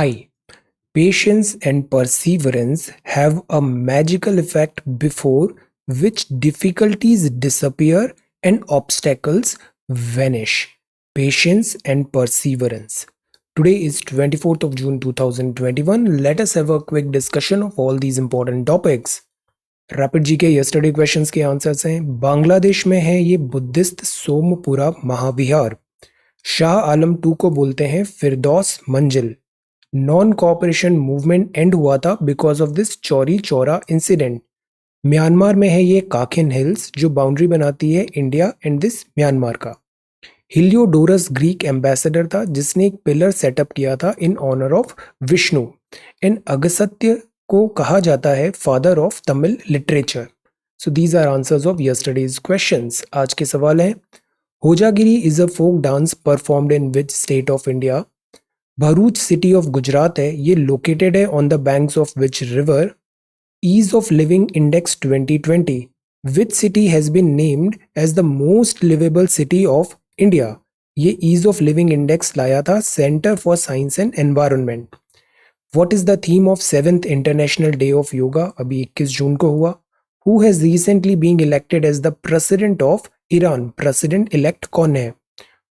Hi. Patience and perseverance have a magical effect before which difficulties disappear and obstacles vanish. Patience and perseverance. Today is 24th of June 2021. Let us have a quick discussion of all these important topics. Rapid जी के yesterday questions के answers हैं। बांग्लादेश में है ये Buddhist Somapura Mahavihara. Shah Alam two को बोलते हैं फिरदौस मंजिल। नॉन कॉपरेशन मूवमेंट एंड हुआ था because of this Chauri Chaura incident. Myanmar में है ये काखिन हिल्स जो बाउंड्री बनाती है इंडिया एंड दिस म्यांमार का। हिलियोडोरस ग्रीक एम्बेसडर था जिसने एक पिलर सेटअप किया था in honour of Vishnu. And Agastya को कहा जाता है father of Tamil literature. So these are answers of yesterday's questions. आज के सवाल हैं, Hojagiri is a folk dance performed in which state of India? Bharuch city of Gujarat है, ये लोकेटेड है on the banks of which river? Ease of living index 2020, which city has been named as the most liveable city of India? ये ease of living index लाया था centre for science and environment. What is the theme of 7th international day of yoga? अभी 21 जून को हुआ। Who has recently been elected as the president of Iran? President elect कौन है?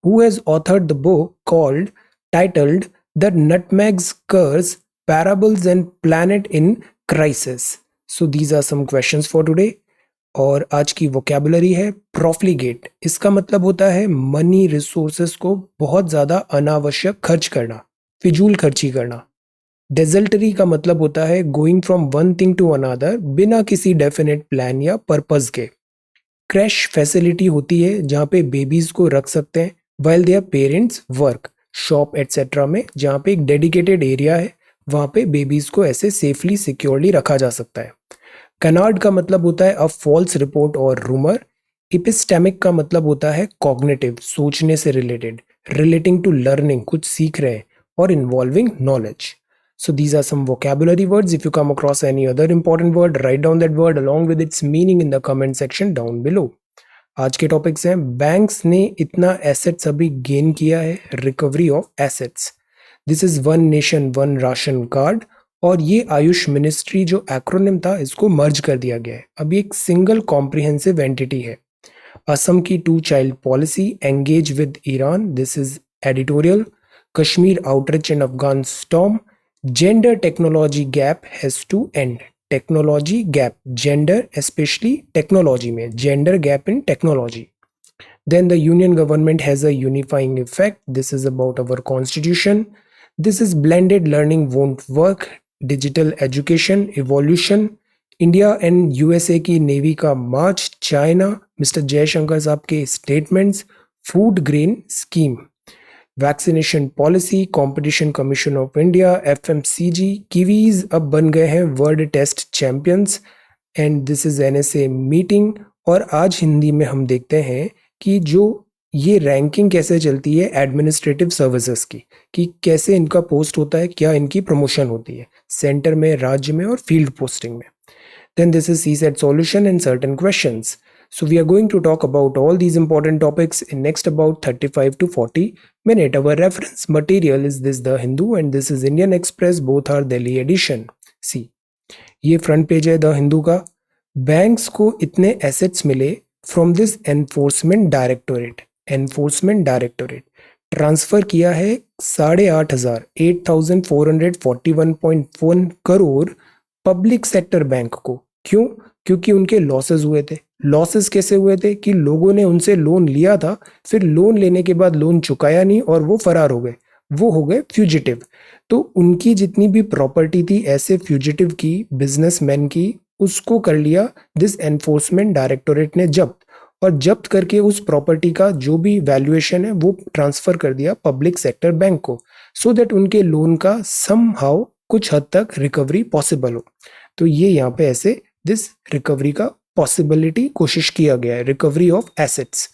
Who has authored the book called titled The Nutmeg's Curse, Parables and Planet in Crisis? So these are some questions for today. और आज की vocabulary है प्रॉफ्लिगेट। इसका मतलब होता है मनी रिसोर्सेस को बहुत ज़्यादा अनावश्यक खर्च करना, फिजूल खर्ची करना। डेजल्टरी का मतलब होता है going from one thing to another बिना किसी डेफिनेट प्लान या पर्पस के। क्रैश फैसिलिटी होती है जहाँ पे बेबीज को रख सकते हैं while their parents work, shop etcetera में, जहाँ पे एक डेडिकेटेड एरिया है वहाँ पे बेबीज को ऐसे सेफली सिक्योरली रखा जा सकता है। कनार्ड का मतलब होता है अ फॉल्स रिपोर्ट और रूमर। इपिस्टेमिक का मतलब होता है कॉग्निटिव, सोचने से रिलेटेड, रिलेटिंग टू लर्निंग, कुछ सीख रहे हैं, और involving knowledge. So these are some vocabulary words. If you come across any other important word, write down that word along with its meaning in the comment section down below. आज के topics हैं, banks ने इतना assets अभी gain किया है, recovery of assets. This is one nation one ration card, और ये आयुष मिनिस्ट्री जो एक्रोनिम था इसको मर्ज कर दिया गया है, अभी एक सिंगल कॉम्प्रिहेंसिव एंटिटी है। असम की 2 child policy, engage with Iran, this is editorial. Kashmir outreach and Afghan storm, gender technology gap has to end. Technology gap, gender specially technology में, gender gap in technology. Then the union government has a unifying effect. This is about our constitution. This is blended learning won't work. Digital education evolution. India and USA की navy का मार्च, China, mister Jaishankar साहब के statements, food grain scheme, vaccination policy, competition commission of India, FMCG, Kiwis अब बन गए हैं world test champions, and this is NSA meeting. और आज हिंदी में हम देखते हैं कि जो ये रैंकिंग कैसे चलती है एडमिनिस्ट्रेटिव सर्विसेज की, कि कैसे इनका पोस्ट होता है, क्या इनकी प्रमोशन होती है सेंटर में, राज्य में और फील्ड पोस्टिंग में। Then this is CSAT solution and certain questions. So we are going to talk about all these important topics in next about 35 to 40 minutes. Our reference material is this The Hindu and this is Indian Express. Both are Delhi edition. See, ये front page है the Hindu का। Banks को इतने assets मिले from this enforcement directorate. Enforcement directorate transfer किया है 8,500 8,441.1 crore public sector bank को। क्यों? क्योंकि उनके लॉसेस हुए थे। लॉसेस कैसे हुए थे कि लोगों ने उनसे लोन लिया था, फिर लोन लेने के बाद लोन चुकाया नहीं और वो फरार हो गए, वो हो गए फ्यूजिटिव। तो उनकी जितनी भी प्रॉपर्टी थी ऐसे फ्यूजिटिव की, बिजनेसमैन की, उसको कर लिया दिस एनफोर्समेंट डायरेक्टोरेट ने जब्त, और जब्त करके उस प्रॉपर्टी का जो भी वैल्यूएशन है वो ट्रांसफर कर दिया पब्लिक सेक्टर बैंक को, सो दैट उनके लोन का समहाउ कुछ हद तक रिकवरी पॉसिबल हो। तो ये यहाँ पे ऐसे दिस रिकवरी का पॉसिबिलिटी कोशिश किया गया है, रिकवरी ऑफ एसेट्स।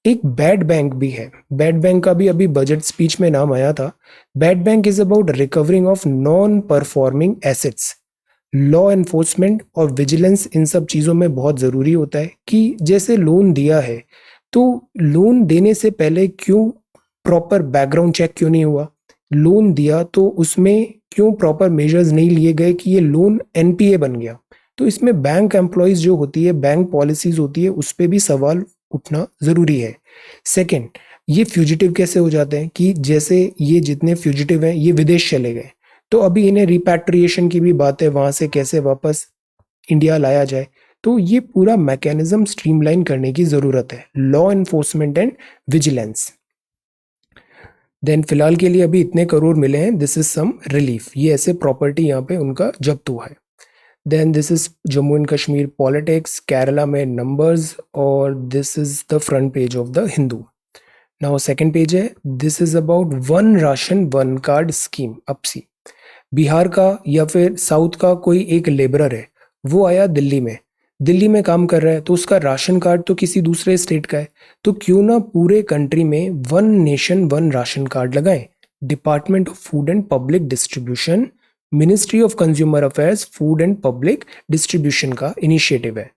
एक बैड बैंक भी है, बैड बैंक का भी अभी बजट स्पीच में नाम आया था। Bad bank is about recovering of non performing assets. Law enforcement और विजिलेंस इन सब चीज़ों में बहुत ज़रूरी होता है कि जैसे लोन दिया है तो लोन देने से पहले क्यों प्रॉपर बैकग्राउंड चेक क्यों नहीं हुआ, लोन दिया तो उसमें क्यों प्रॉपर मेजर्स नहीं लिए गए कि ये लोन एनपीए बन गया। तो इसमें बैंक एम्प्लॉयज जो होती है, बैंक पॉलिसीज होती है, उस पर भी सवाल उठना जरूरी है। सेकंड, ये फ्यूजिटिव कैसे हो जाते हैं कि जैसे ये जितने फ्यूजिटिव हैं ये विदेश चले गए, तो अभी इन्हें रिपैट्रिएशन की भी बात है, वहां से कैसे वापस इंडिया लाया जाए। तो ये पूरा मैकेनिज्म स्ट्रीमलाइन करने की जरूरत है, law enforcement and vigilance. Then फिलहाल के लिए अभी इतने करोड़ मिले हैं, दिस इज सम रिलीफ, ये ऐसे प्रॉपर्टी यहाँ पे उनका जब्त हुआ है। Then this is Jammu and Kashmir politics, Kerala में नंबर्स, और this is the front page of the Hindu. Now second page है, this is about one ration one card scheme अपसी। बिहार का या फिर साउथ का कोई एक लेबरर है, वो आया दिल्ली में काम कर रहा है, तो उसका राशन कार्ड तो किसी दूसरे स्टेट का है, तो क्यों ना पूरे कंट्री में one nation one ration card लगाएं। Department of food and public distribution, ministry of consumer affairs, food and public distribution का इनिशिएटिव है।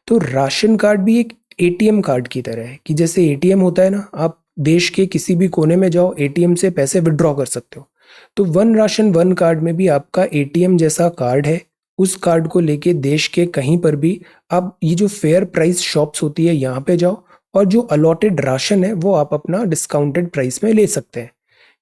तो राशन कार्ड भी एक एटीएम कार्ड की तरह है, कि जैसे एटीएम होता है ना, आप देश के किसी भी कोने में जाओ, एटीएम से पैसे विड्रॉ कर सकते हो। तो वन राशन वन कार्ड में भी आपका एटीएम जैसा कार्ड है, उस कार्ड को लेके देश के कहीं पर भी आप ये जो फेयर प्राइस शॉप्स होती है यहाँ पे जाओ, और जो अलॉटेड राशन है वो आप अपना डिस्काउंटेड प्राइस में ले सकते हैं।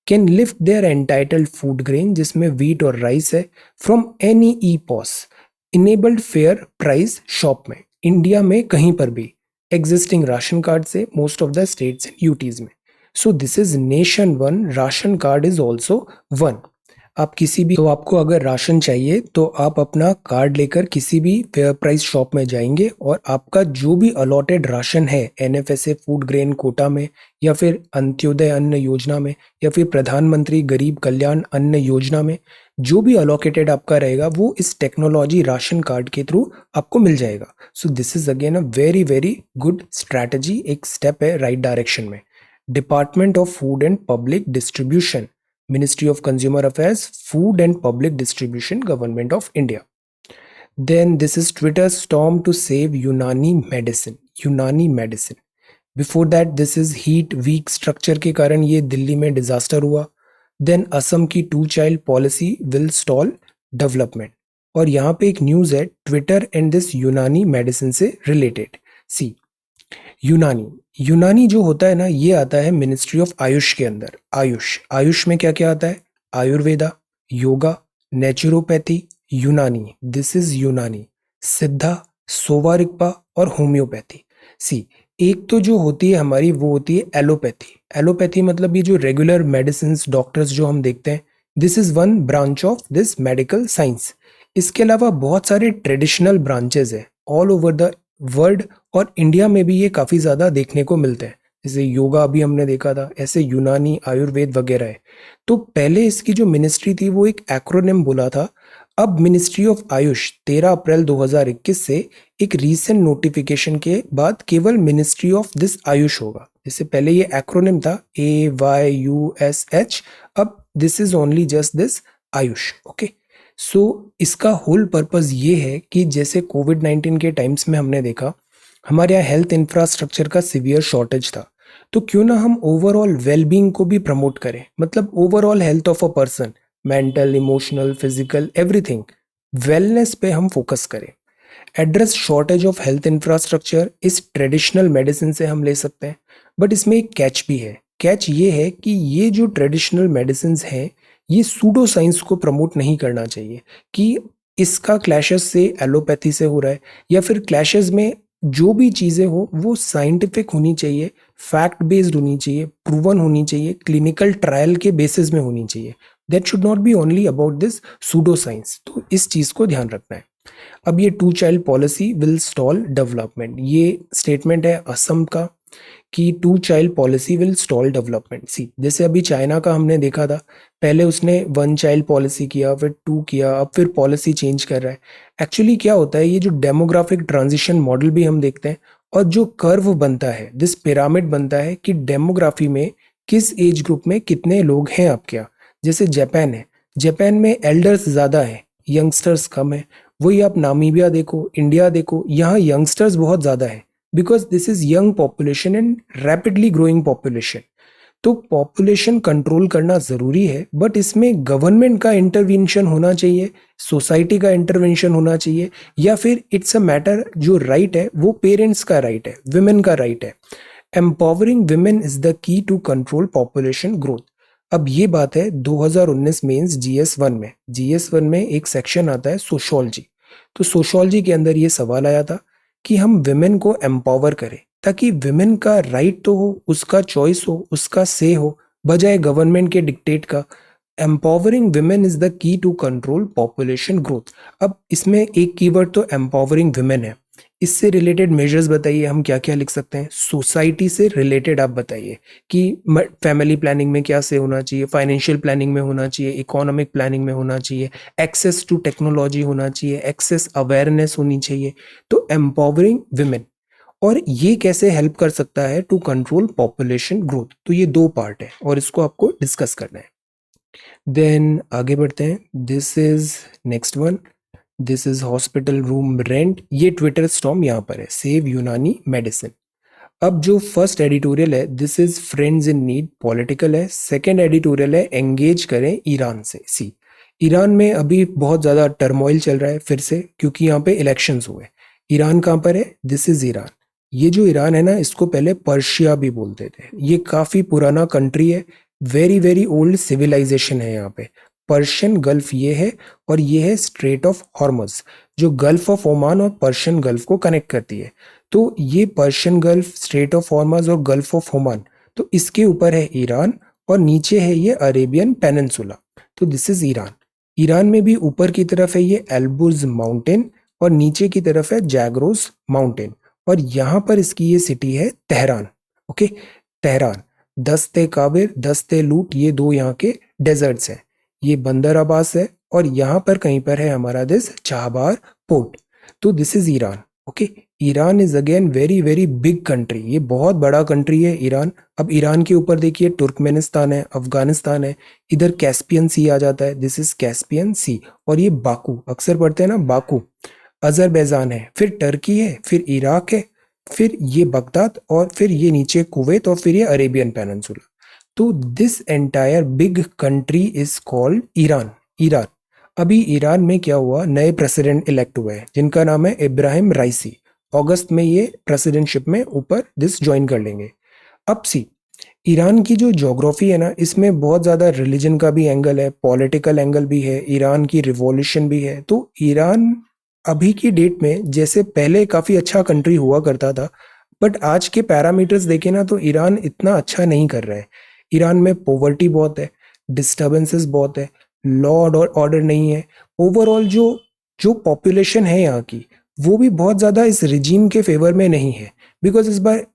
Can lift their entitled food grain, जिसमें व्हीट और राइस है, from any e POS enabled fair price shop में, इंडिया में कहीं पर भी एग्जिस्टिंग राशन कार्ड से, most of the states and UTs में। So this is nation one, ration card is also one. आप किसी भी, तो आपको अगर राशन चाहिए तो आप अपना कार्ड लेकर किसी भी फेयर प्राइस शॉप में जाएंगे, और आपका जो भी अलॉटेड राशन है एनएफएसए फूड ग्रेन कोटा में, या फिर अंत्योदय अन्न योजना में, या फिर प्रधानमंत्री गरीब कल्याण अन्न योजना में, जो भी अलोकेटेड आपका रहेगा वो इस टेक्नोलॉजी राशन कार्ड के थ्रू आपको मिल जाएगा। सो this is again a very very good strategy, एक स्टेप है राइट डायरेक्शन में। Department of food and public distribution, Ministry of Consumer Affairs, Food and Public Distribution, Government of India. Then this is Twitter's storm to save Unani medicine. Unani medicine. Before that, this is heat weak structure के कारण ये दिल्ली में disaster हुआ. Then Assam की 2 child policy will stall development. और यहाँ पे एक न्यूज है ट्विटर एंड दिस यूनानी मेडिसिन से रिलेटेड। सी, यूनानी जो होता है ना, ये आता है मिनिस्ट्री ऑफ आयुष के अंदर। आयुष में क्या क्या आता है? आयुर्वेदा, योगा, नेचुरोपैथी, यूनानी, दिस इज यूनानी, सिद्धा, सोवा रिगपा और होम्योपैथी। सी, एक तो जो होती है हमारी वो होती है एलोपैथी मतलब ये जो रेगुलर मेडिसिन डॉक्टर्स जो हम देखते हैं, this is one branch of this medical science. इसके अलावा बहुत सारे ट्रेडिशनल ब्रांचेस है ऑल ओवर द वर्ल्ड, और इंडिया में भी ये काफी ज्यादा देखने को मिलते हैं। जैसे योगा अभी हमने देखा था, ऐसे यूनानी, आयुर्वेद वगैरह है। तो पहले इसकी जो मिनिस्ट्री थी वो एक एक्रोनिम बोला था। अब मिनिस्ट्री ऑफ आयुष 13 अप्रैल 2021 से एक रीसेंट नोटिफिकेशन के बाद केवल मिनिस्ट्री ऑफ दिस आयुष होगा। जैसे पहले ये एक्रोनिम था AYUSH, अब this is only just this AYUSH. Okay, so इसका होल पर्पस ये है कि जैसे कोविड-19 के टाइम्स में हमने देखा हमारे यहाँ हेल्थ इंफ्रास्ट्रक्चर का सिवियर शॉर्टेज था, तो क्यों ना हम ओवरऑल वेलबींग को भी प्रमोट करें, मतलब overall health of a person, mental, emotional, physical, everything, wellness पे हम फोकस करें। Address shortage of health infrastructure इस ट्रेडिशनल मेडिसिन से हम ले सकते हैं, बट इसमें एक कैच भी है। कैच ये है कि ये जो ट्रेडिशनल मेडिसिन हैं ये सूडो साइंस को प्रमोट नहीं करना चाहिए कि इसका क्लैशेस से एलोपैथी से हो रहा है, या फिर क्लैशेस में जो भी चीज़ें हो वो साइंटिफिक होनी चाहिए, फैक्ट बेस्ड होनी चाहिए, प्रूवन होनी चाहिए, क्लिनिकल ट्रायल के बेसिस में होनी चाहिए। That should not be only about this pseudo science. तो इस चीज़ को ध्यान रखना है। अब ये 2 child policy will stall development, ये स्टेटमेंट है असम का कि 2 child policy will stall development. See, जैसे अभी चाइना का हमने देखा था, पहले उसने 1 child पॉलिसी किया, फिर 2 किया, अब फिर पॉलिसी चेंज कर रहा है। एक्चुअली क्या होता है, ये जो डेमोग्राफिक ट्रांजिशन मॉडल भी हम देखते हैं, और जो कर्व बनता है, दिस पिरामिड बनता है कि डेमोग्राफी में किस एज ग्रुप में कितने लोग हैं आपके यहाँ। जैसे जापान है, जापान में एल्डर्स ज़्यादा है, यंगस्टर्स कम है। वही आप नामीबिया देखो, इंडिया देखो, यहाँ यंगस्टर्स बहुत ज़्यादा है, because this is young population and rapidly growing population. तो पॉपुलेशन कंट्रोल करना ज़रूरी है, बट इसमें गवर्नमेंट का इंटरवेंशन होना चाहिए, सोसाइटी का इंटरवेंशन होना चाहिए, या फिर इट्स अ मैटर, जो राइट है वो पेरेंट्स का राइट है, विमेन का राइट है। Empowering women is the key to control population growth. अब ये बात है 2019 मेंस जीएस 1 में, जीएस 1 में एक सेक्शन आता है सोशोलॉजी। तो सोशोलॉजी के अंदर ये सवाल आया था कि हम विमेन को एम्पावर करें, ताकि विमेन का राइट तो हो, उसका चॉइस हो, उसका से हो, बजाय गवर्नमेंट के डिक्टेट का। Empowering women is the key to control population growth. अब इसमें एक कीवर्ड तो एम्पावरिंग विमेन है, इससे रिलेटेड मेजर्स बताइए, हम क्या क्या लिख सकते हैं। सोसाइटी से रिलेटेड आप बताइए कि फैमिली प्लानिंग में क्या से होना चाहिए, फाइनेंशियल प्लानिंग में होना चाहिए, इकोनॉमिक प्लानिंग में होना चाहिए, एक्सेस टू टेक्नोलॉजी होना चाहिए, एक्सेस अवेयरनेस होनी चाहिए। तो एम्पावरिंग विमेन, और ये कैसे हेल्प कर सकता है टू कंट्रोल पॉपुलेशन ग्रोथ। तो ये दो पार्ट है और इसको आपको डिस्कस करना है। देन आगे बढ़ते हैं। This is next one, this is hospital room rent. ये ट्विटर स्टॉर्म यहाँ पर है, सेव यूनानी मेडिसिन। अब जो फर्स्ट एडिटोरियल है, this is friends in need, political है। सेकंड एडिटोरियल है, एंगेज करें ईरान से। सी, ईरान में अभी बहुत ज़्यादा टर्मोइल चल रहा है फिर से, क्योंकि यहाँ पे इलेक्शंस हुए। ईरान कहाँ पर है? This is Iran. ये जो ईरान है ना, इसको पहले पर्शिया भी बोलते थे। ये काफ़ी पुराना कंट्री है, वेरी वेरी ओल्ड सिविलाइजेशन है यहाँ पे। पर्शियन गल्फ ये है, और ये है स्ट्रेट ऑफ हॉर्मज, जो गल्फ ऑफ ओमान और पर्शियन गल्फ को कनेक्ट करती है। तो ये पर्शियन गल्फ, स्ट्रेट ऑफ हॉर्मज और गल्फ ऑफ ओमान, तो इसके ऊपर है ईरान, और नीचे है ये अरेबियन पेनिनसुला। तो दिस इज ईरान। ईरान में भी ऊपर की तरफ है ये एल्बुर्ज माउंटेन, और नीचे की तरफ है जैग्रोस माउंटेन, और यहाँ पर इसकी ये सिटी है तेहरान। Okay, Tehran. दस्ते काबिर, दस्ते लूट, ये दो यहाँ के डेजर्ट्स हैं। ये बंदर अब्बास है, और यहाँ पर कहीं पर है हमारा दिस चाहबार पोर्ट। तो this is Iran. Okay, Iran is again very very big country, ये बहुत बड़ा कंट्री है ईरान। अब ईरान के ऊपर देखिए तुर्कमेनिस्तान है, अफगानिस्तान है, इधर कैस्पियन सी आ जाता है, दिस इज कैस्पियन सी। और ये बाकू, अक्सर पढ़ते हैं ना बाकू, अजरबैजान है, फिर टर्की है, फिर इराक है, फिर ये बगदाद, और फिर ये नीचे कुवैत, और फिर ये अरेबियन पेनिनसुला। तो this entire big country is called Iran. Iran. अभी ईरान में क्या हुआ, नए प्रेसिडेंट इलेक्ट हुए हैं जिनका नाम है इब्राहिम राइसी। अगस्त में ये प्रेसिडेंटशिप में ऊपर दिस ज्वाइन कर लेंगे। अब सी, ईरान की जो ज्योग्राफी है ना, इसमें बहुत ज़्यादा रिलीजन का भी एंगल है, पॉलिटिकल एंगल भी है, ईरान की रिवॉल्यूशन भी है। तो ईरान अभी की डेट में, जैसे पहले काफ़ी अच्छा कंट्री हुआ करता था, बट आज के पैरामीटर्स देखें ना, तो ईरान इतना अच्छा नहीं कर रहा है। ईरान में पॉवर्टी बहुत है, डिस्टर्बेंसेस बहुत है, लॉ और ऑर्डर नहीं है। ओवरऑल जो जो पॉपुलेशन है यहाँ की, वो भी बहुत ज़्यादा इस रिजीम के फेवर में नहीं है। बिकॉज इस बार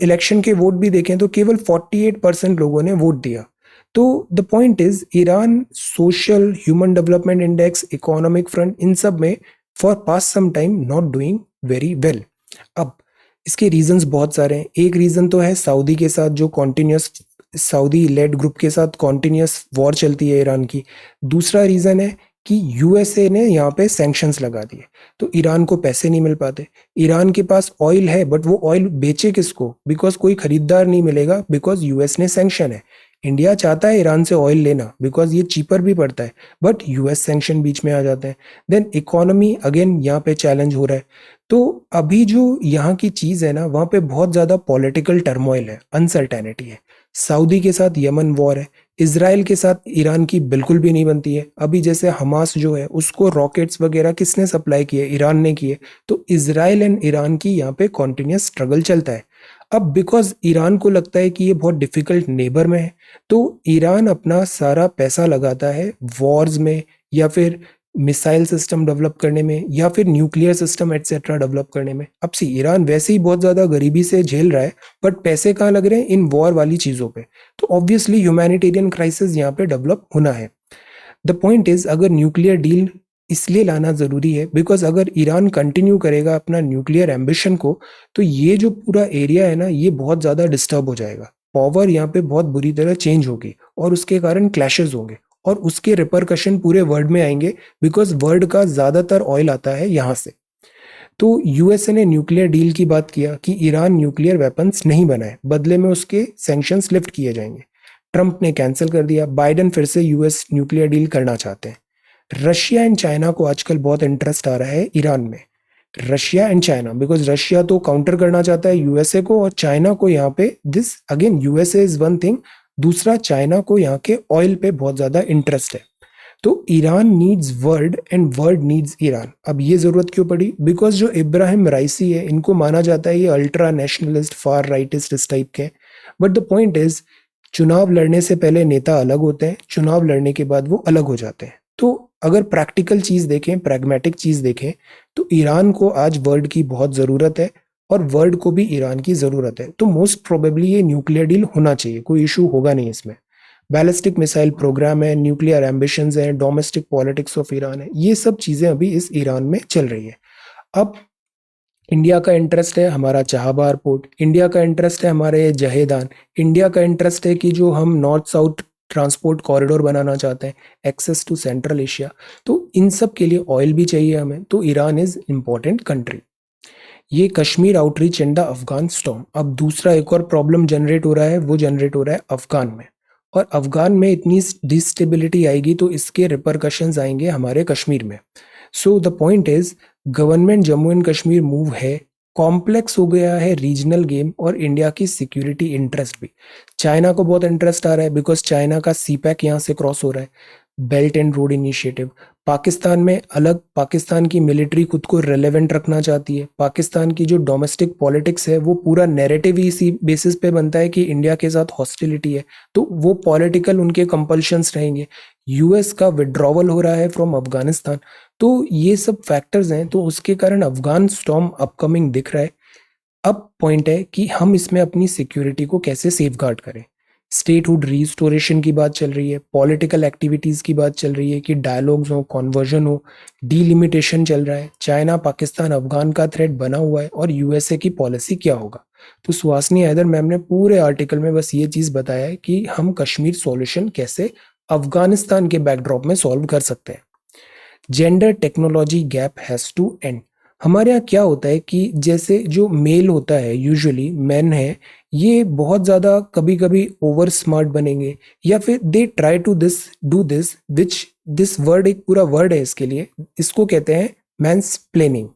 इलेक्शन के वोट भी देखें तो केवल 48% लोगों ने वोट दिया। तो the point is, Iran social, human development index, economic front, इन सब में for past some time not doing very well. अब इसके रीजंस बहुत सारे हैं। एक रीजन तो है सऊदी के साथ जो कॉन्टिन्यूस, सऊदी लेड ग्रुप के साथ कॉन्टिन्यूस वॉर चलती है ईरान की। दूसरा रीजन है कि यूएसए ने यहाँ पे सैंक्शंस लगा दिए, तो ईरान को पैसे नहीं मिल पाते। ईरान के पास ऑयल है, बट वो ऑयल बेचे किसको? बिकॉज कोई खरीदार नहीं मिलेगा, बिकॉज यूएस ने सैंक्शन है। इंडिया चाहता है ईरान से ऑयल लेना, बिकॉज ये चीपर भी पड़ता है, बट यूएस सैंक्शन बीच में आ जाते हैं। देन इकोनॉमी अगेन यहाँ पे चैलेंज हो रहा है। तो अभी जो यहाँ की चीज़ है ना, वहाँ पे बहुत ज़्यादा पॉलिटिकल टर्मोइल है, अनसर्टेनिटी है। सऊदी के साथ यमन वॉर है, इसराइल के साथ ईरान की बिल्कुल भी नहीं बनती है। अभी जैसे हमास जो है, उसको रॉकेट्स वगैरह किसने सप्लाई किए? ईरान ने किए। तो इसराइल एंड ईरान की यहाँ पे कॉन्टिन्यूस स्ट्रगल चलता है। अब बिकॉज ईरान को लगता है कि ये बहुत डिफिकल्ट नेबर में है, तो ईरान अपना सारा पैसा लगाता है वॉर्स में, या फिर मिसाइल सिस्टम डेवलप करने में, या फिर न्यूक्लियर सिस्टम एटसेट्रा डेवलप करने में। अब सी, ईरान वैसे ही बहुत ज़्यादा गरीबी से झेल रहा है, बट पैसे कहाँ लग रहे हैं? इन वॉर वाली चीज़ों पे। तो ऑब्वियसली ह्यूमैनिटेरियन क्राइसिस यहाँ पे डेवलप होना है। द पॉइंट इज, अगर न्यूक्लियर डील इसलिए लाना ज़रूरी है बिकॉज अगर ईरान कंटिन्यू करेगा अपना न्यूक्लियर एम्बिशन को, तो ये जो पूरा एरिया है ना, ये बहुत ज़्यादा डिस्टर्ब हो जाएगा। पावर यहाँ पे बहुत बुरी तरह चेंज होगी, और उसके कारण क्लैशेस होंगे, और उसके रिपरकशन पूरे वर्ल्ड में आएंगे, बिकॉज वर्ल्ड का ज़्यादातर ऑयल आता है यहाँ से। तो यूएसए ने न्यूक्लियर डील की बात किया कि ईरान न्यूक्लियर वेपन्स नहीं बनाए, बदले में उसके सैंक्शंस लिफ्ट किए जाएंगे। ट्रंप ने कैंसिल कर दिया। बाइडेन फिर से यूएस न्यूक्लियर डील करना चाहते हैं। रशिया एंड चाइना को आजकल बहुत इंटरेस्ट आ रहा है ईरान में। Russia and China, because Russia तो काउंटर करना चाहता है यूएसए को, और चाइना को यहाँ पे this again USA is one thing, दूसरा चाइना को यहाँ के ऑयल पे बहुत ज्यादा इंटरेस्ट है। तो Iran needs world and world needs Iran. अब ये जरूरत क्यों पड़ी? बिकॉज जो इब्राहिम राइसी है, इनको माना जाता है ये अल्ट्रा नेशनलिस्ट, फार राइटिस्ट इस टाइप के। बट द पॉइंट इज, चुनाव लड़ने से पहले नेता अलग होते हैं, चुनाव लड़ने के बाद वो अलग हो जाते हैं। तो अगर प्रैक्टिकल चीज देखें, प्रैग्मेटिक चीज देखें, तो ईरान को आज वर्ल्ड की बहुत जरूरत है और वर्ल्ड को भी ईरान की जरूरत है। तो मोस्ट प्रोबेबली ये न्यूक्लियर डील होना चाहिए, कोई इशू होगा नहीं इसमें। बैलिस्टिक मिसाइल प्रोग्राम है, न्यूक्लियर एम्बिशंस है, डोमेस्टिक पॉलिटिक्स ऑफ ईरान है, ये सब चीजें अभी इस ईरान में चल रही है। अब इंडिया का इंटरेस्ट है हमारा चाबहार पोर्ट, इंडिया का इंटरेस्ट है हमारे जहेदान, इंडिया का इंटरेस्ट है कि जो हम नॉर्थ साउथ ट्रांसपोर्ट कॉरिडोर बनाना चाहते हैं, एक्सेस टू सेंट्रल एशिया, तो इन सब के लिए ऑयल भी चाहिए हमें। तो ईरान इज इंपॉर्टेंट कंट्री। ये Kashmir outreach and the Afghan storm. अब दूसरा एक और प्रॉब्लम जनरेट हो रहा है, वो जनरेट हो रहा है अफगान में। और अफगान में इतनी डिस्टेबिलिटी आएगी तो इसके रिपरकशंस आएंगे हमारे कश्मीर में। सो the point is, government Jammu and Kashmir move है, कॉम्प्लेक्स हो गया है रीजनल गेम, और इंडिया की सिक्योरिटी इंटरेस्ट भी। चाइना को बहुत इंटरेस्ट आ रहा है बिकॉज चाइना का सीपैक यहाँ से क्रॉस हो रहा है, belt and road initiative. Pakistan में अलग, पाकिस्तान की मिलिट्री खुद को रेलेवेंट रखना चाहती है। पाकिस्तान की जो डोमेस्टिक पॉलिटिक्स है, वो पूरा नैरेटिव ही इसी बेसिस पे बनता है कि इंडिया के साथ हॉस्टिलिटी है, तो वो पॉलिटिकल उनके कंपल्शंस रहेंगे। यूएस का विड्रॉवल हो रहा है फ्रॉम अफगानिस्तान। तो ये सब फैक्टर्स हैं, तो उसके कारण अफगान स्टॉर्म अपकमिंग दिख रहा है। अब पॉइंट है कि हम इसमें अपनी सिक्योरिटी को कैसे सेफगार्ड करें। स्टेटहुड रिस्टोरेशन की बात चल रही है, पॉलिटिकल एक्टिविटीज की बात चल रही है कि डायलॉग्स हो, कॉन्वर्जन हो, डीलिमिटेशन चल रहा है। चाइना पाकिस्तान अफगान का थ्रेट बना हुआ है, और यूएसए की पॉलिसी क्या होगा। तो सुहासिनी हैदर मैम ने पूरे आर्टिकल में बस ये चीज बताया है कि हम कश्मीर सॉल्यूशन कैसे अफगानिस्तान के बैकड्रॉप में सॉल्व कर सकते हैं। Gender technology gap has to end. हमारे यहाँ क्या होता है कि जैसे जो मेल होता है, यूजुअली मैन है, ये बहुत ज़्यादा कभी कभी ओवर स्मार्ट बनेंगे, या फिर they try to this do this which this word, एक पूरा वर्ड है इसके लिए, इसको कहते हैं मैंस प्लेनिंग।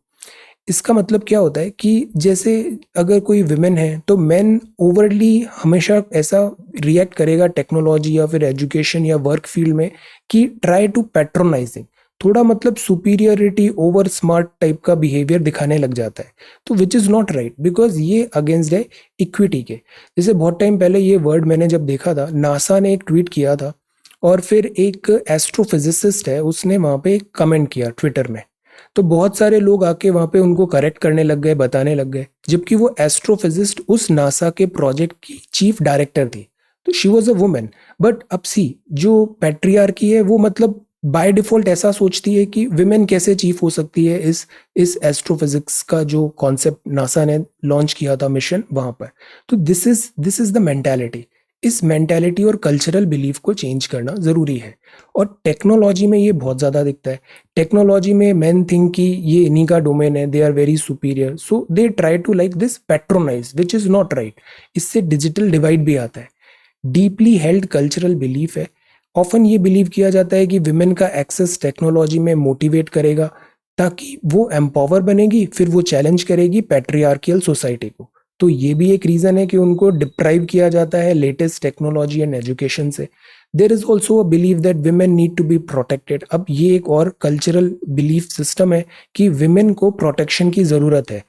इसका मतलब क्या होता है कि जैसे अगर कोई विमेन है तो मैन ओवरली हमेशा ऐसा रिएक्ट करेगा टेक्नोलॉजी या फिर एजुकेशन या वर्क फील्ड में कि ट्राई टू पैट्रोनाइजिंग, थोड़ा मतलब सुपीरियरिटी, ओवर स्मार्ट टाइप का बिहेवियर दिखाने लग जाता है। तो विच इज नॉट राइट, बिकॉज ये अगेंस्ट है इक्विटी के। जैसे बहुत टाइम पहले ये वर्ड मैंने जब देखा था, नासा ने एक ट्वीट किया था, और फिर एक एस्ट्रोफिजिसिस्ट है, उसने वहां पे एक कमेंट किया ट्विटर में। तो बहुत सारे लोग आके वहां पे उनको करेक्ट करने लग गए, बताने लग गए, जबकि वो एस्ट्रोफिजिस्ट उस नासा के प्रोजेक्ट की चीफ डायरेक्टर थी। तो she was a women. But अब सी, जो पैट्रियार्की है वो मतलब बाय डिफॉल्ट ऐसा सोचती है कि विमेन कैसे चीफ हो सकती है इस एस्ट्रोफिजिक्स का जो कॉन्सेप्ट नासा ने लॉन्च किया था मिशन वहां पर। तो दिस इज द मेंटालिटी। इस मेंटालिटी और कल्चरल बिलीफ को चेंज करना जरूरी है, और टेक्नोलॉजी में ये बहुत ज्यादा दिखता है। टेक्नोलॉजी में मैन थिंक कि ये इन्हीं का डोमेन है, they are very superior, so they try to like this patronize, which is not right. इससे डिजिटल डिवाइड भी आता है। डीपली हेल्ड कल्चरल बिलीफ है। ऑफन ये बिलीव किया जाता है कि विमेन का एक्सेस टेक्नोलॉजी में मोटिवेट करेगा, ताकि वो एम्पावर बनेगी, फिर वो चैलेंज करेगी पैट्रियार्कियल सोसाइटी को। तो ये भी एक रीजन है कि उनको डिप्राइव किया जाता है लेटेस्ट टेक्नोलॉजी एंड एजुकेशन से। There is also a believe that women need to be protected. अब ये एक और कल्चरल बिलीफ सिस्टम है कि विमेन को प्रोटेक्शन की जरूरत है।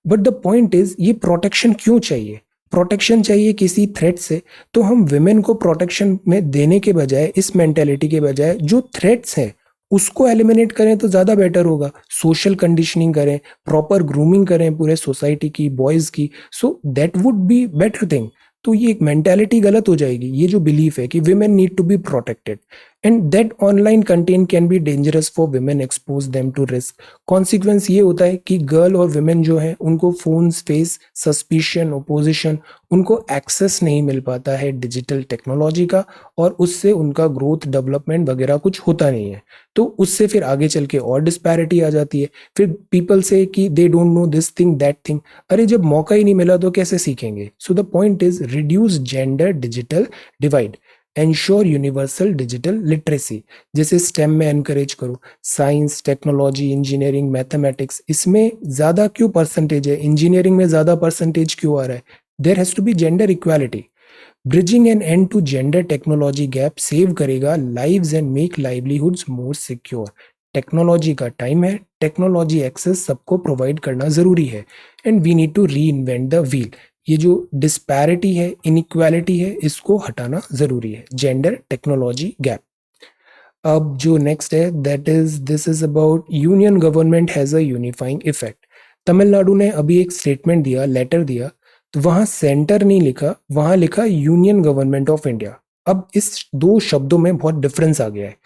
बट द पॉइंट इज, ये प्रोटेक्शन क्यों चाहिए? प्रोटेक्शन चाहिए किसी थ्रेट से, तो हम विमेन को प्रोटेक्शन में देने के बजाय, इस मेंटेलिटी के बजाय, जो थ्रेट्स हैं उसको एलिमिनेट करें तो ज्यादा बेटर होगा। सोशल कंडीशनिंग करें, प्रॉपर ग्रूमिंग करें पूरे सोसाइटी की, बॉयज की, so that would be better thing. तो ये एक मेंटेलिटी गलत हो जाएगी, ये जो बिलीफ है कि women need to be protected. And that online content can be dangerous for women, expose them to risk. Consequence ये होता है कि गर्ल और विमेन जो है उनको फोन्स फेस सस्पिशन, ओपोजिशन, उनको एक्सेस नहीं मिल पाता है डिजिटल टेक्नोलॉजी का, और उससे उनका ग्रोथ डेवलपमेंट वगैरह कुछ होता नहीं है। तो उससे फिर आगे चल के और डिस्पैरिटी आ जाती है। फिर पीपल से कि they don't know this thing that thing. अरे जब मौका ही नहीं मिला तो कैसे सीखेंगे? सो the point is reduce gender digital divide, ensure universal digital literacy. जैसे स्टेम में एनकरेज करो, साइंस, टेक्नोलॉजी, इंजीनियरिंग, मैथमेटिक्स, इसमें ज्यादा क्यों परसेंटेज है, इंजीनियरिंग में ज्यादा परसेंटेज क्यों आ रहा है? There has to be gender equality. Bridging an end to gender technology gap save करेगा lives and make livelihoods more secure. Technology का टाइम है, टेक्नोलॉजी एक्सेस सबको प्रोवाइड करना जरूरी है, and we need to reinvent the wheel. ये जो disparity है, इनइक्वालिटी है, इसको हटाना जरूरी है, जेंडर टेक्नोलॉजी गैप। अब जो नेक्स्ट है that is this is about union government has a unifying effect. Tamil Nadu ने अभी एक स्टेटमेंट दिया, लेटर दिया, तो वहां सेंटर नहीं लिखा, वहां लिखा यूनियन गवर्नमेंट ऑफ इंडिया। अब इस दो शब्दों में बहुत डिफरेंस आ गया है।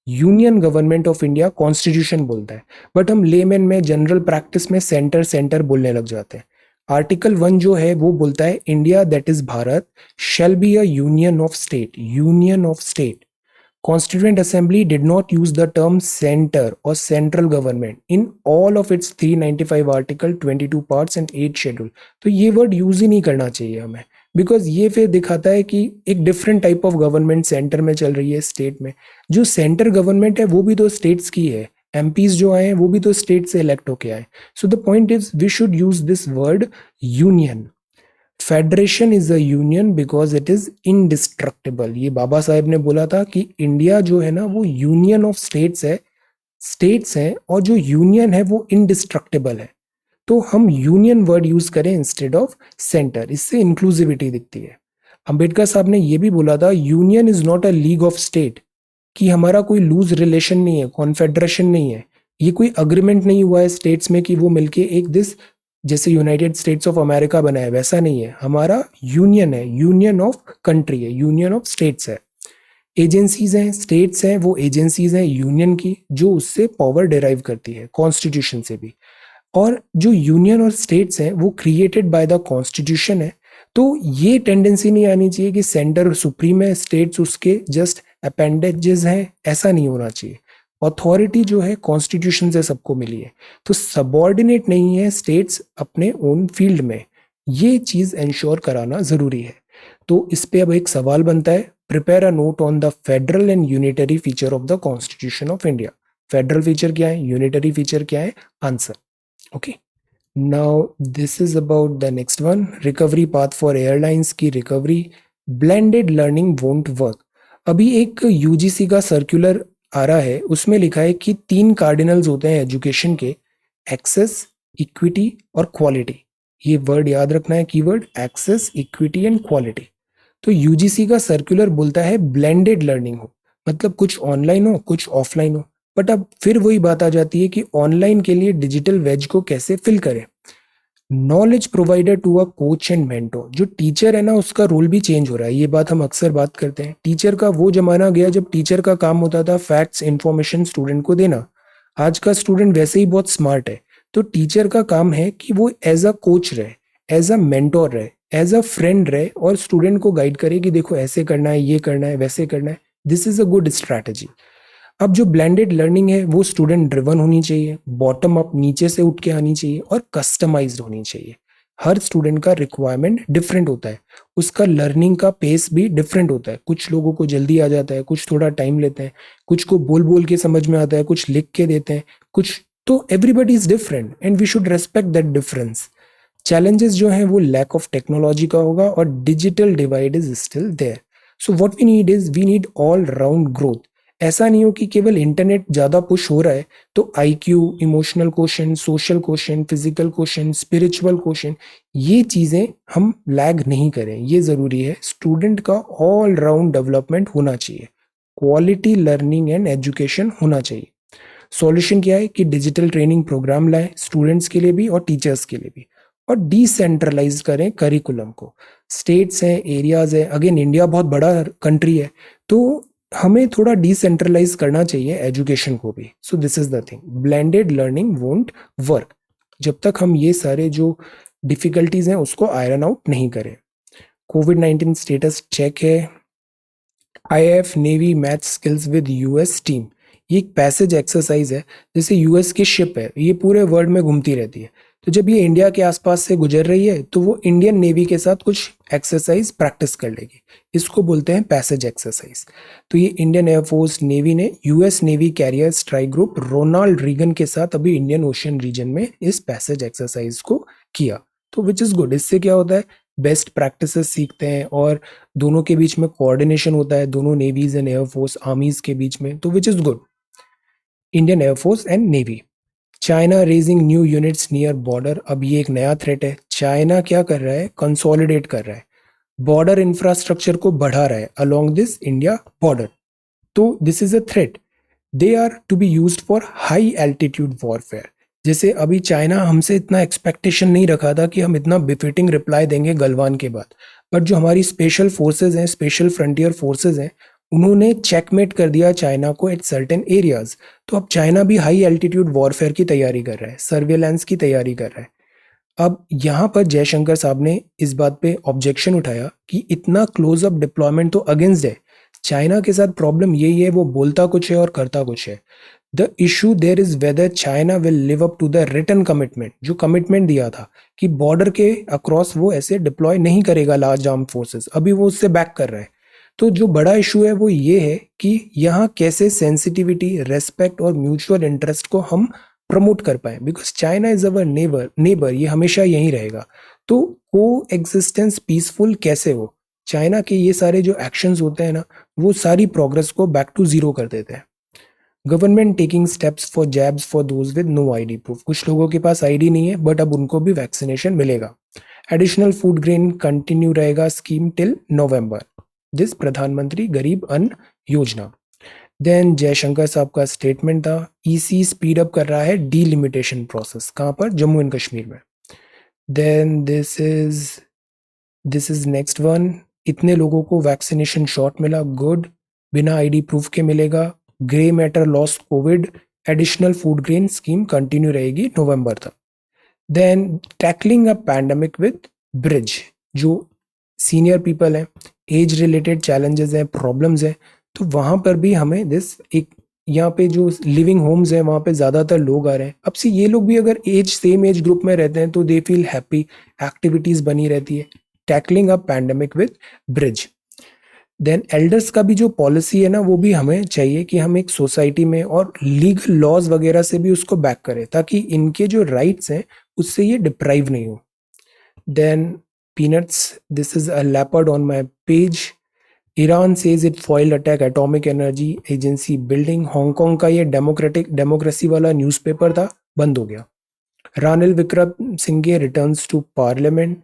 Union government of India constitution बोलता है, बट हम लेमैन में जनरल प्रैक्टिस में सेंटर सेंटर बोलने लग जाते हैं। आर्टिकल 1 जो है वो बोलता है India that is Bharat shall be a union of state, union of state. Constituent Assembly did not use the term center or central government in all of its 395 article, 22 parts and 8 schedule। तो ये word use ही नहीं करना चाहिए हमें, because ये फिर दिखाता है कि एक different type of government centre में चल रही है, स्टेट में। जो सेंटर गवर्नमेंट है वो भी तो स्टेट्स की है, एमपीज जो आए हैं वो भी तो स्टेट से इलेक्ट होके आए। So the point is we should use this word union. Federation is a union because it is indestructible. ये बाबा साहेब ने बोला था कि इंडिया जो है ना वो यूनियन ऑफ स्टेट्स है, स्टेट्स हैं, और जो यूनियन है वो इनडिस्ट्रक्टिबल है। तो हम यूनियन वर्ड यूज करें इंस्टेड ऑफ सेंटर, इससे इंक्लूसिविटी दिखती है। अंबेडकर साहब ने ये भी बोला था union is not a league of state, कि हमारा कोई लूज रिलेशन नहीं है, कॉन्फेडरेशन नहीं है, ये कोई अग्रीमेंट नहीं हुआ है स्टेट्स में कि वो मिलके एक दिस जैसे यूनाइटेड स्टेट्स ऑफ अमेरिका बना है वैसा नहीं है। हमारा यूनियन है, यूनियन ऑफ कंट्री है, यूनियन ऑफ स्टेट्स है। एजेंसीज हैं, स्टेट्स हैं, वो एजेंसीज हैं यूनियन की जो उससे पावर डिराइव करती है कॉन्स्टिट्यूशन से भी। और जो यूनियन और स्टेट्स हैं वो क्रिएटेड बाय द कॉन्स्टिट्यूशन है। तो ये टेंडेंसी नहीं आनी चाहिए कि सेंटर सुप्रीम है, स्टेट्स उसके जस्ट अपेंडेजेस हैं, ऐसा नहीं होना चाहिए। अथॉरिटी जो है कॉन्स्टिट्यूशन से सबको मिली है, तो सबॉर्डिनेट नहीं है स्टेट्स अपने ओन फील्ड में, ये चीज इंश्योर कराना जरूरी है। तो इस पे अब एक सवाल बनता है, prepare a note on the federal and unitary feature of the constitution of India. Federal feature क्या है, यूनिटरी फीचर क्या है, answer. Okay, now this is about the next one, recovery path for airlines की recovery, blended learning won't work. अभी एक UGC का circular आ रहा है, उसमें लिखा है कि 3 कार्डिनल्स होते हैं एजुकेशन के, एक्सेस, इक्विटी और क्वालिटी। ये वर्ड याद रखना है, keyword access, equity and quality. तो यूजीसी का सर्कुलर बोलता है ब्लेंडेड लर्निंग हो, मतलब कुछ ऑनलाइन हो कुछ ऑफलाइन हो। बट अब फिर वही बात आ जाती है कि ऑनलाइन के लिए डिजिटल वेज को कैसे फिल करें। Knowledge provider to a coach and mentor, जो टीचर है ना उसका रोल भी चेंज हो रहा है। ये बात हम अक्सर बात करते हैं, टीचर का वो जमाना गया जब टीचर का काम होता था फैक्ट्स इंफॉर्मेशन स्टूडेंट को देना। आज का स्टूडेंट वैसे ही बहुत स्मार्ट है, तो टीचर का काम है कि वो एज अ कोच रहे, एज अ मेंटोर रहे, एज अ फ्रेंड रहे, और स्टूडेंट को गाइड करे कि देखो ऐसे करना है, ये करना है, वैसे करना है। This is a good strategy. अब जो ब्लेंडेड लर्निंग है वो स्टूडेंट ड्रिवन होनी चाहिए, बॉटम अप नीचे से उठ के आनी चाहिए, और कस्टमाइज्ड होनी चाहिए। हर स्टूडेंट का रिक्वायरमेंट डिफरेंट होता है, उसका लर्निंग का पेस भी डिफरेंट होता है। कुछ लोगों को जल्दी आ जाता है, कुछ थोड़ा टाइम लेते हैं, कुछ को बोल बोल के समझ में आता है, कुछ लिख के देते हैं, कुछ तो everybody is different and we should respect that difference. Challenges जो हैं वो लैक ऑफ टेक्नोलॉजी का होगा, और digital divide is still there. So what we need is we need all round growth. ऐसा नहीं हो कि केवल इंटरनेट ज्यादा पुश हो रहा है तो IQ, emotional question, social question, physical question, spiritual question, ये चीजें हम लैग नहीं करें। ये जरूरी है, स्टूडेंट का ऑल राउंड डेवलपमेंट होना चाहिए, क्वालिटी लर्निंग एंड एजुकेशन होना चाहिए। सॉल्यूशन क्या है कि डिजिटल ट्रेनिंग प्रोग्राम लाएं स्टूडेंट्स के लिए भी और टीचर्स के लिए भी, और डिसेंट्रलाइज करें करिकुलम को। स्टेट्स हैं, एरियाज है, अगेन इंडिया बहुत बड़ा कंट्री है, तो हमें थोड़ा डिसेंट्रलाइज करना चाहिए एजुकेशन को भी. सो this is the thing, blended learning won't work जब तक हम ये सारे जो डिफिकल्टीज हैं उसको आयरन आउट नहीं करें. कोविड-19 स्टेटस चेक है. IAF navy match skills with US team. ये एक पैसेज एक्सरसाइज है. जैसे यूएस की शिप है, ये पूरे वर्ल्ड में घूमती रहती है, तो जब ये इंडिया के आसपास से गुजर रही है तो वो इंडियन नेवी के साथ कुछ एक्सरसाइज प्रैक्टिस कर लेगी. इसको बोलते हैं पैसेज एक्सरसाइज. तो ये इंडियन एयरफोर्स नेवी ने US navy carrier strike group Ronald Reagan के साथ अभी इंडियन ओशियन रीजन में इस पैसेज एक्सरसाइज को किया. तो विच इज गुड. इससे क्या होता है, बेस्ट प्रैक्टिसेस सीखते हैं और दोनों के बीच में कोऑर्डिनेशन होता है, दोनों नेवीज एंड एयरफोर्स आर्मीज के बीच में, तो which is good. Indian air force and navy. China raising new units near border. अब ये एक नया थ्रेट है. चाइना क्या कर रहा है, कंसोलिडेट कर रहा है, बॉर्डर इंफ्रास्ट्रक्चर को बढ़ा रहा है अलोंग दिस इंडिया बॉर्डर. तो this is a threat. They are to be used for high altitude warfare. जैसे अभी चाइना हमसे इतना एक्सपेक्टेशन नहीं रखा था कि हम इतना बिफिटिंग रिप्लाई देंगे गलवान के बाद, बट जो हमारी स्पेशल फोर्सेज हैं, स्पेशल फ्रंटियर फोर्सेज हैं, उन्होंने चेकमेट कर दिया चाइना को एट सर्टेन एरियाज. तो अब चाइना भी हाई एल्टीट्यूड वॉरफेयर की तैयारी कर रहा है, सर्वेलेंस की तैयारी कर रहा है. अब यहाँ पर जयशंकर साहब ने इस बात पे ऑब्जेक्शन उठाया कि इतना क्लोज अप डिप्लॉयमेंट तो अगेंस्ट है. चाइना के साथ प्रॉब्लम यही है, वो बोलता कुछ है और करता कुछ है. The issue there is whether China will live up to the written commitment. जो कमिटमेंट दिया था कि बॉर्डर के अक्रॉस वो ऐसे डिप्लॉय नहीं करेगा लार्ज आर्म फोर्सेस, अभी वो उससे बैक कर रहा है. तो जो बड़ा इशू है वो ये है कि यहाँ कैसे सेंसिटिविटी, रेस्पेक्ट और म्यूचुअल इंटरेस्ट को हम प्रमोट कर पाए, because China is our neighbour, ये हमेशा यहीं रहेगा. तो को एग्जिस्टेंस पीसफुल कैसे हो. चाइना के ये सारे जो एक्शंस होते हैं ना, वो सारी प्रोग्रेस को बैक टू जीरो कर देते हैं. Government taking steps for jabs for those with no ID proof. कुछ लोगों के पास आईडी नहीं है बट अब उनको भी वैक्सीनेशन मिलेगा. एडिशनल फूड ग्रेन कंटिन्यू रहेगा स्कीम टिल नवंबर. जिस प्रधानमंत्री गरीब अन्न योजना. देन जयशंकर साहब का स्टेटमेंट था, ईसी स्पीड अप कर रहा है डीलिमिटेशन प्रोसेस. कहाँ पर, जम्मू एंड कश्मीर में. Then this is next one. इतने लोगों को वैक्सीनेशन शॉट मिला, गुड. बिना आईडी प्रूफ के मिलेगा. Grey matter loss Covid. Additional food grain scheme continue रहेगी नवंबर तक. Then tackling a pandemic with bridge. जो सीनियर पीपल हैं, एज रिलेटेड चैलेंजेस हैं, प्रॉब्लम्स हैं, तो वहाँ पर भी हमें दिस एक, यहाँ पे जो लिविंग होम्स हैं वहाँ पे ज़्यादातर लोग आ रहे हैं. अब से ये लोग भी अगर सेम एज ग्रुप में रहते हैं तो दे फील हैप्पी, एक्टिविटीज़ बनी रहती है. Tackling a pandemic with bridge. Then elders का भी जो पॉलिसी है ना, वो भी हमें चाहिए कि हम एक सोसाइटी में और लीगल लॉज वगैरह से भी उसको बैक करें ताकि इनके जो राइट्स हैं उससे ये डिप्राइव नहीं हो. Then peanuts, this is a leopard on my page. Iran says it foiled attack atomic energy agency building. Hong Kong का ये डेमोक्रेसी वाला न्यूज़पेपर था, बंद हो गया. Ranil Wickremesinghe returns to parliament.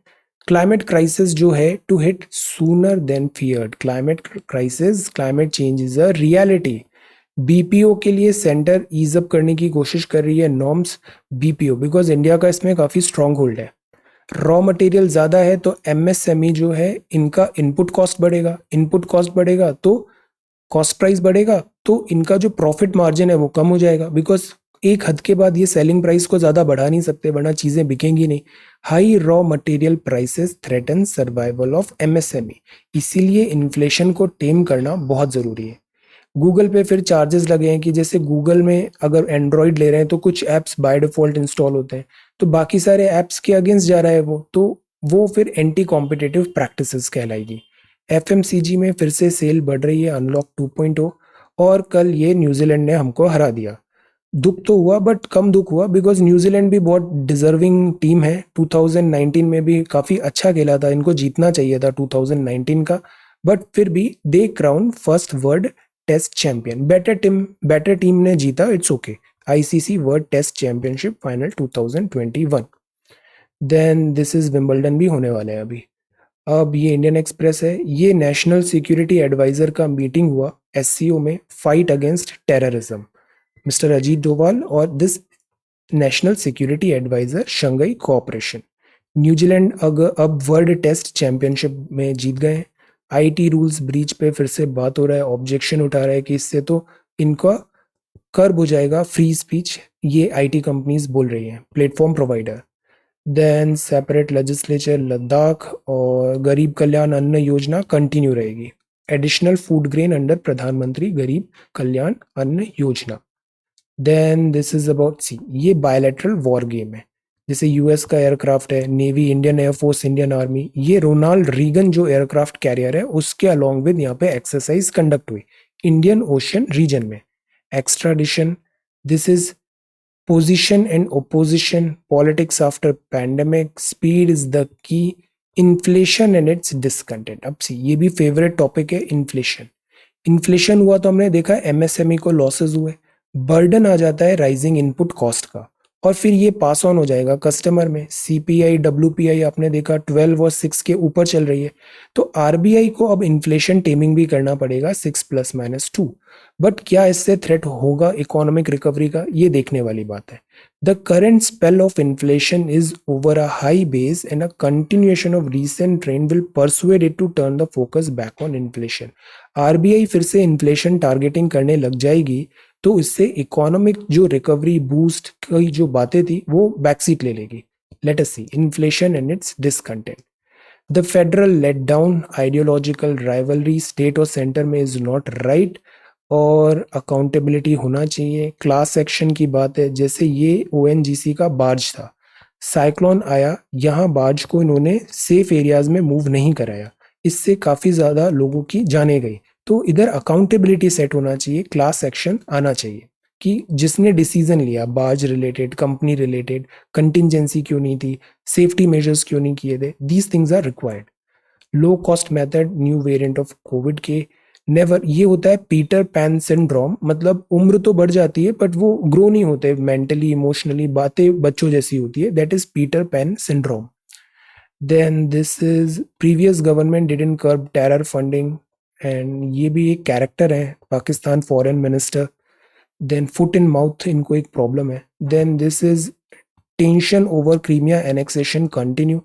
Climate crisis जो है to hit sooner than feared. Climate crisis, climate change is a reality. BPO के लिए सेंटर ईज अप करने की कोशिश कर रही है नॉर्म्स. बीपीओ बिकॉज इंडिया का इसमें काफ़ी स्ट्रांग होल्ड है. रॉ मटेरियल ज़्यादा है तो एमएसएमई जो है इनका इनपुट कॉस्ट बढ़ेगा. इनपुट कॉस्ट बढ़ेगा तो कॉस्ट प्राइस बढ़ेगा, तो इनका जो प्रॉफिट मार्जिन है वो कम हो जाएगा. बिकॉज एक हद के बाद ये सेलिंग प्राइस को ज़्यादा बढ़ा नहीं सकते वरना चीज़ें बिकेंगी नहीं. High raw material prices threaten survival of MSME. इसीलिए इन्फ्लेशन को टेम करना बहुत ज़रूरी है. गूगल पे फिर चार्जेस लगे हैं कि जैसे गूगल में अगर एंड्रॉयड ले रहे हैं तो कुछ ऐप्स बाय डिफॉल्ट इंस्टॉल होते हैं, तो बाकी सारे ऐप्स के अगेंस्ट जा रहा है वो, तो वो फिर एंटी कॉम्पिटिटिव प्रैक्टिसेस कहलाएगी. एफएमसीजी में फिर से सेल बढ़ रही है, अनलॉक 2.0. और कल ये न्यूजीलैंड ने हमको हरा दिया. दुख तो हुआ बट कम दुख हुआ बिकॉज न्यूजीलैंड भी बहुत डिजर्विंग टीम है. 2019 में भी काफ़ी अच्छा खेला था, इनको जीतना चाहिए था 2019 का, बट फिर भी they crown first world test champion. Better team ने जीता, it's okay. ICC world test championship final 2021. Then this is Wimbledon भी होने वाले हैं अभी. अब ये इंडियन एक्सप्रेस है, ये नेशनल सिक्योरिटी एडवाइजर का मीटिंग हुआ एससीओ में, fight against terrorism. Mister Ajit Doval और this national security adviser Shanghai cooperation. New Zealand अब वर्ल्ड टेस्ट चैंपियनशिप में जीत गए. आईटी रूल्स ब्रीच पे फिर से बात हो रहा है, ऑब्जेक्शन उठा रहा है कि इससे तो इनका कर्ब हो जाएगा फ्री स्पीच, ये आईटी कंपनीज बोल रही हैं, platform provider. Then separate legislature Ladakh, और गरीब कल्याण अन्न योजना कंटिन्यू रहेगी। एडिशनल फूड ग्रेन अंडर प्रधानमंत्री गरीब कल्याण अन्न योजना। Then this is about C, ये बायलैटरल वॉर गेम है, जैसे यूएस का एयरक्राफ्ट है, navy, Indian air force, Indian army, ये रोनाल्ड रीगन जो एयरक्राफ्ट कैरियर है उसके अलॉन्ग विद यहाँ पे एक्सरसाइज कंडक्ट हुई इंडियन ओशन रीजन में। Extradition, this is position and opposition, politics after pandemic, speed is the key, inflation and its discontent। अब सी ये भी फेवरेट टॉपिक है, इन्फ्लेशन। इन्फ्लेशन हुआ तो हमने देखा एमएसएमई को लॉसेस हुए, बर्डन आ जाता है राइजिंग इनपुट कॉस्ट का, और फिर ये पास ऑन हो जाएगा कस्टमर में। सीपीआई डब्ल्यूपीआई आपने देखा 12 और 6 के ऊपर चल रही है, तो आरबीआई को अब इन्फ्लेशन टेमिंग भी करना पड़ेगा 6 ± 2। बट क्या इससे थ्रेट होगा इकोनॉमिक रिकवरी का, ये देखने वाली बात है। The current spell of inflation is over a high base and a continuation of recent trend will persuade it to turn the focus back on inflation. RBI फिर से इन्फ्लेशन टारगेटिंग करने लग जाएगी तो इससे इकोनॉमिक जो रिकवरी बूस्ट की जो बातें थी वो बैकसीट ले लेगी। Let us see inflation and its discontent. The federal let down, ideological rivalry state और सेंटर में इज नॉट राइट, और अकाउंटेबिलिटी होना चाहिए। क्लास एक्शन की बात है, जैसे ये ओएनजीसी का बार्ज था, साइक्लोन आया, यहाँ बार्ज को इन्होंने सेफ एरियाज में मूव नहीं कराया, इससे काफी ज्यादा लोगों की जाने गई। तो इधर अकाउंटेबिलिटी सेट होना चाहिए, क्लास एक्शन आना चाहिए कि जिसने डिसीजन लिया, barge related, company related, contingency क्यों नहीं थी, सेफ्टी मेजर्स क्यों नहीं किए थे, these things are required. Low cost method, new variant of COVID के, नेवर, ये होता है पीटर पैन सिंड्रोम, मतलब उम्र तो बढ़ जाती है बट वो ग्रो नहीं होते मेंटली इमोशनली, बातें बच्चों जैसी होती है, that is Peter Pan syndrome. Then this is previous government didn't curb terror funding, and ये भी एक कैरेक्टर है, Pakistan foreign minister. Then foot in mouth, इनको एक प्रॉब्लम है। Then this is tension over Crimea annexation continue,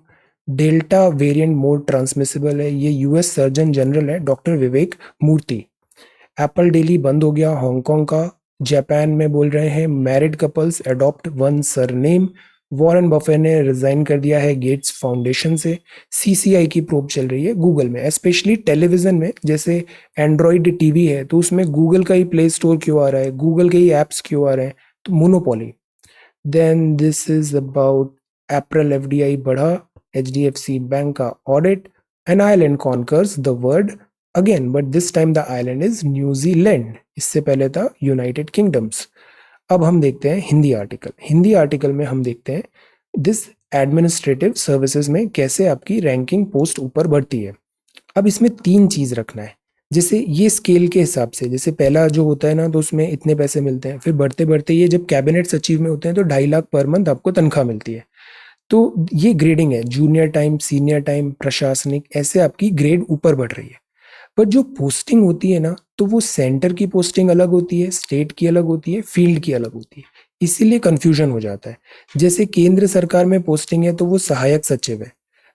delta variant more transmissible है, ये US surgeon general है doctor Vivek Murthy. Apple Daily बंद हो गया हांगकांग का। जापान में बोल रहे हैं married couples adopt one surname. Warren Buffett ने रिजाइन कर दिया है गेट्स फाउंडेशन से। सीसीआई की प्रोब चल रही है गूगल में, स्पेशली टेलीविजन में, जैसे एंड्रॉइड टीवी है तो उसमें गूगल का ही प्ले स्टोर क्यों आ रहा है, गूगल के ही एप्स क्यों आ रहे हैं, तो monopoly. Then this is about April FDI बढ़ा, एचडीएफसी बैंक का audit, an island conquers the world again but this time the island is New Zealand, इससे पहले था यूनाइटेड किंगडम्स। अब हम देखते हैं हिंदी आर्टिकल। हिंदी आर्टिकल में हम देखते हैं दिस एडमिनिस्ट्रेटिव सर्विसेज में कैसे आपकी रैंकिंग पोस्ट ऊपर बढ़ती है। अब इसमें 3 चीज रखना है, जैसे ये स्केल के हिसाब से, जैसे पहला जो होता है ना तो उसमें इतने पैसे मिलते हैं, फिर बढ़ते बढ़ते ये जब कैबिनेट सचिव में होते हैं तो 2.5 लाख पर मंथ आपको तनख्वाह मिलती है। तो ये ग्रेडिंग है, जूनियर टाइम, सीनियर टाइम, प्रशासनिक, ऐसे आपकी ग्रेड ऊपर बढ़ रही है। पर जो पोस्टिंग होती है ना तो वो सेंटर की पोस्टिंग अलग होती है, स्टेट की अलग होती है, फील्ड की अलग होती है, इसीलिए कंफ्यूजन हो जाता है। जैसे केंद्र सरकार में पोस्टिंग है तो वो सहायक सचिव है,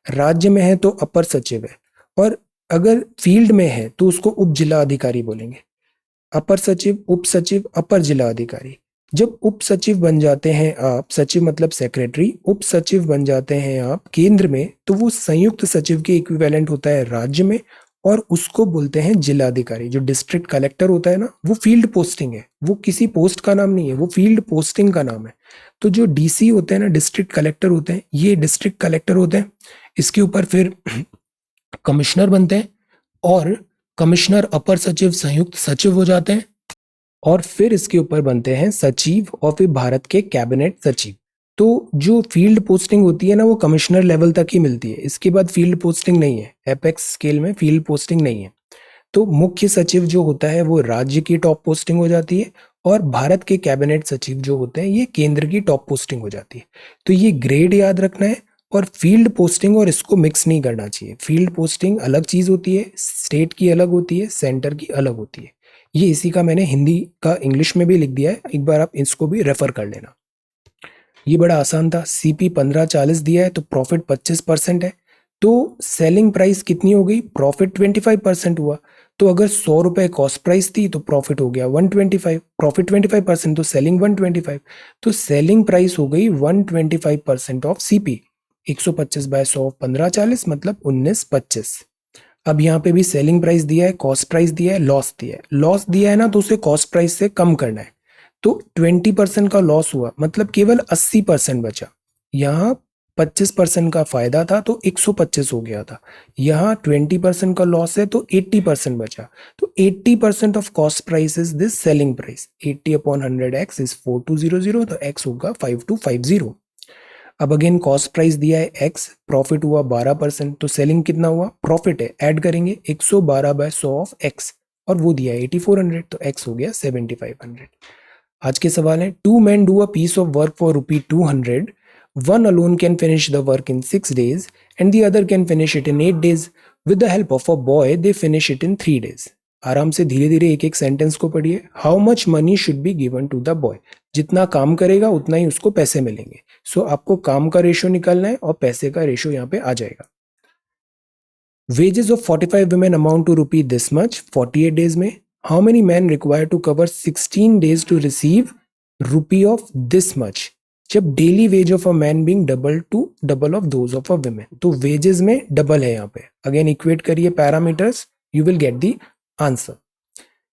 राज्य में है तो अपर सचिव है, और अगर फील्ड में है तो उसको उप जिला अधिकारी बोलेंगे। अपर सचिव, उप सचिव, अपर जिला अधिकारी। जब उप सचिव बन जाते हैं आप, सचिव मतलब सेक्रेटरी, उप सचिव बन जाते हैं आप केंद्र में, तो वो संयुक्त सचिव के इक्विवेलेंट होता है राज्य में, और उसको बोलते हैं जिलाधिकारी। जो डिस्ट्रिक्ट कलेक्टर होता है ना, वो फील्ड पोस्टिंग है, वो किसी पोस्ट का नाम नहीं है, वो फील्ड पोस्टिंग का नाम है। तो जो डीसी होते हैं ना, डिस्ट्रिक्ट कलेक्टर होते हैं, ये डिस्ट्रिक्ट कलेक्टर होते हैं, इसके ऊपर फिर कमिश्नर बनते हैं, और कमिश्नर अपर सचिव संयुक्त सचिव हो जाते हैं, और फिर इसके ऊपर बनते हैं सचिव, और फिर भारत के कैबिनेट सचिव। तो जो फील्ड पोस्टिंग होती है ना वो कमिश्नर लेवल तक ही मिलती है, इसके बाद फील्ड पोस्टिंग नहीं है, एपेक्स स्केल में फील्ड पोस्टिंग नहीं है। तो मुख्य सचिव जो होता है वो राज्य की टॉप पोस्टिंग हो जाती है, और भारत के कैबिनेट सचिव जो होते हैं ये केंद्र की टॉप पोस्टिंग हो जाती है। तो ये ग्रेड याद रखना है, और फील्ड पोस्टिंग और इसको मिक्स नहीं करना चाहिए। फील्ड पोस्टिंग अलग चीज होती है, स्टेट की अलग होती है, सेंटर की अलग होती है। ये इसी का मैंने हिंदी का इंग्लिश में भी लिख दिया है, एक बार आप इसको भी रेफर कर लेना। ये बड़ा आसान था। सीपी 1540 दिया है तो प्रॉफिट 25% है। तो सेलिंग प्राइस कितनी हो गई, प्रॉफिट 25% हुआ। तो अगर 100 रुपए कॉस्ट प्राइस थी तो प्रॉफिट हो गया 125, प्रॉफिट 25% तो सेलिंग 125, तो सेलिंग प्राइस हो गई 125% ऑफ सीपी। 125 बाय 100 1540 मतलब 1925। अब यहाँ पे भी सेलिंग प्राइस दिया है, कॉस्ट प्राइस दिया है, लॉस दिया है। लॉस दिया है ना तो उसे कॉस्ट प्राइस से कम करना है। तो 20% का लॉस हुआ मतलब केवल 80% बचा। यहाँ 25% का फायदा था तो 125 हो गया था। यहाँ 20% का लॉस है तो 80% बचा। तो 80% of cost price is this selling price. 80 upon 100x is 4200, तो x होगा 5250। अब अगेन कॉस्ट प्राइस दिया है x, प्रॉफिट हुआ 12%, तो सेलिंग कितना हुआ, प्रॉफिट है, ऐड करेंगे 112 बाय 100 ऑफ x, और वो दिया है 8400, तो x हो गया 7500। आज के सवाल है, two man do a piece of work for ₹200, one alone can finish the work in 6 days and the other can finish it in 8 days। With the help of a boy they finish it in 3 days। आराम से धीरे धीरे एक एक sentence को पढ़िए। How much money should be given to the boy, जितना काम करेगा उतना ही उसको पैसे मिलेंगे। सो आपको काम का रेशियो निकालना है और पैसे का रेशियो यहाँ पे आ जाएगा। Wages of 45 women amount to rupee this much 48 days में। How many man require to cover 16 days to receive rupee of this much, जब daily wage of a man being double to double of those of a women. तो wages में double है यहाँ पे। Again equate करिए parameters, you will get the answer.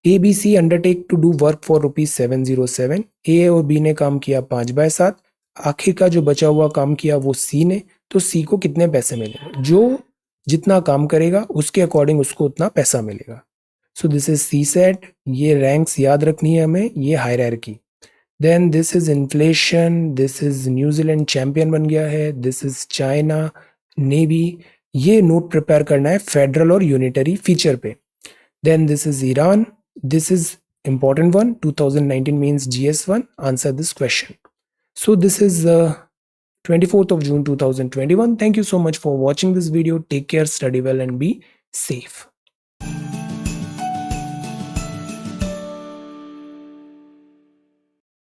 A B C undertake to do work for ₹707। ए और B ने काम किया 5/7। आखिर का जो बचा हुआ काम किया वो सी ने, तो सी को कितने पैसे मिलेंगे, जो जितना काम करेगा उसके अकॉर्डिंग उसको उतना पैसा मिलेगा। So this is C set. ये रैंक्स याद रखनी है हमें, ये hierarchy. Then this is inflation, this is New Zealand champion बन गया है, दिस इज चाइना नेवी। ये नोट प्रिपेयर करना है फेडरल और यूनिटरी फीचर पे। Then this is Iran. This is important one. 2019 means GS1. Answer this question. So this is 24th of June 2021. Thank you so much for watching this video. Take care, study well, and be safe.